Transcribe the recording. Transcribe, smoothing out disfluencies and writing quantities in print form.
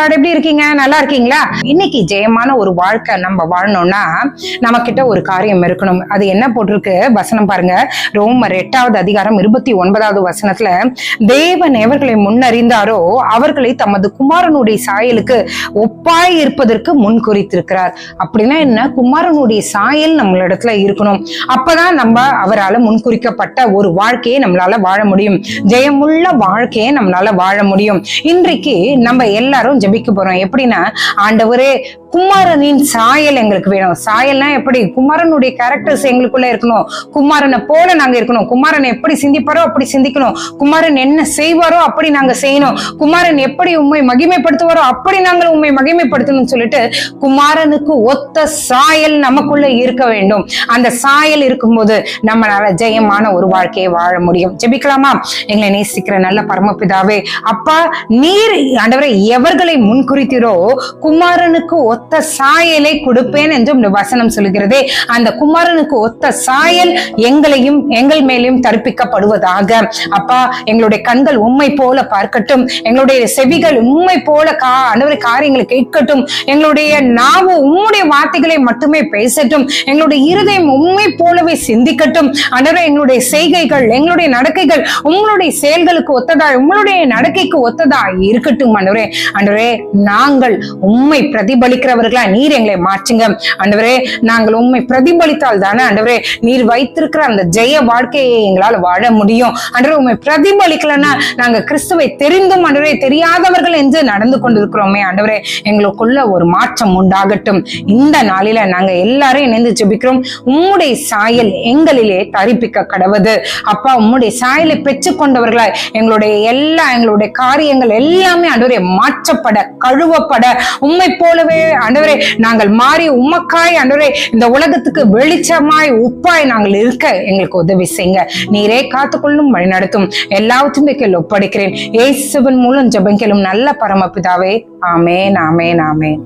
Lord, எப்படி இருக்கீங்க? நல்லா இருக்கீங்களா? இன்னைக்கு ஜெயமான ஒரு வாழ்க்கை நம்ம வாழணும்னா நம்ம கிட்ட ஒரு காரியம் இருக்கணும். அது என்ன போட்டிருக்கு வசனம் பாருங்க. ரோமர் 8வது அதிகாரம் 29வது வசனத்துல, தேவன் எவர்களை முன்னறிந்தாரோ அவர்களை தமது குமாரனுடைய சாயலுக்கு ஒப்பாய் இருப்பதற்கு முன் குறித்திருக்கிறார். அப்படின்னா என்ன? குமாரனுடைய சாயல் நம்மளிடத்துல இருக்கணும். அப்பதான் நம்ம அவரால் முன்குறிக்கப்பட்ட ஒரு வாழ்க்கையை நம்மளால வாழ முடியும். ஜெயமுள்ள வாழ்க்கையை நம்மளால வாழ முடியும். இன்றைக்கு நம்ம எல்லாரும் ஜெபிக்க போறோம். எப்படின்னா, ஆண்டவரே குமாரனின் சாயல் எங்களுக்கு வேணும். சாயல்னா எப்படி? குமாரனுடைய கேரக்டர்ஸ் எங்களுக்குள்ள இருக்கணும். குமாரனை போல நாங்க இருக்கணும். குமாரன் எப்படி சிந்திப்பாரோ அப்படி சிந்திக்கணும். குமாரன் என்ன செய்வாரோ அப்படி நாங்க செய்யணும். குமாரன் எப்படி உண்மை மகிமைப்படுத்துவாரோ அப்படி நாங்கள் உண்மை மகிமைப்படுத்தணும்னு சொல்லிட்டு குமாரனுக்கு ஒத்த சாயல் நமக்குள்ள இருக்க வேண்டும். அந்த சாயல் இருக்கும்போது நம்மளால ஜெயமான ஒரு வாழ்க்கையை வாழ முடியும். ஜெபிக்கலாமா? எங்களை நேசிக்கிற நல்ல பரமபிதாவே, அப்பா, நீர் ஆண்டவரே எவர்களை முன்குறித்தீரோ குமாரனுக்கு ஒத்த சாயலை கொடுப்பேன் என்று வசனம் சொல்லுகிறதே. அந்த குமாரனுக்கு ஒத்த சாயல் எங்களையும் எங்கள் மேலையும் தரிப்பிக்கப்படுவதாக. அப்பா, எங்களுடைய கண்கள் உம்மை போல பார்க்கட்டும். எங்களுடைய செவிகள் உம்மை போல ஆண்டவரே காரியங்களை கேட்கட்டும். எங்களுடைய நாவு உம்முடைய வார்த்தைகளை மட்டுமே பேசட்டும். எங்களுடைய இருதயம் உம்மை போலவே சிந்திக்கட்டும். ஆண்டவரே, எங்களுடைய செய்கைகள் எங்களுடைய நடக்கைகள் உங்களுடைய செயல்களுக்கு ஒத்ததாய் உங்களுடைய நடக்கைக்கு ஒத்ததாய் இருக்கட்டும். ஆண்டவரே, நாங்கள் உம்மை பிரதிபலிக்கிறவர்களா நீர் எங்களை மாற்றுங்க. ஆண்டவரே, நாங்கள் உம்மை பிரதிபலித்தால் தானே ஆண்டவரே நீர் வைத்திருக்கிற அந்த ஜெய வாழ்க்கையை எங்களால் வாழ முடியும். ஆண்டவரே, உம்மை பிரதிபலிக்கலன்னா நாங்க கிறிஸ்துவை தெரிந்தும் ஆண்டவரே தெரியாதவர்கள் என்று நடந்து கொண்டிருக்கிறோமே. ஆண்டவரே, எங்களுக்குள்ள ஒரு மாற்றம் உண்டாகட்டும். இந்த நாளில நாங்க எல்லாரும் இணைந்து ஜெபிக்கிறோம். உம்முடைய சாயல் எங்களிலே தரிப்பிக்க கடவுது. அப்பா, உம்முடைய சாயலை பெற்றுக் கொண்டவர்களாய் எங்களுடைய காரியங்கள் எல்லாமே ஆண்டவரே மாற்றப்பட, கழுவப்பட, உம்மை போலவே ஆண்டவரே நாங்கள் மாறி உமக்காய் ஆண்டவரே இந்த உலகத்துக்கு வெளிச்சமாய் உப்பாய் நாங்கள் இருக்க எங்களுக்கு உதவி செய்யுங்க. நீரே காத்துக்கொள்ளும் வழி நடத்தும். எல்லாவற்றையும் ஒப்படைக்கிறேன். இயேசுவின் மூலம் ஜெபம் கேளும் நல்ல பரமபிதாவே. ஆமென், ஆமென், ஆமென்.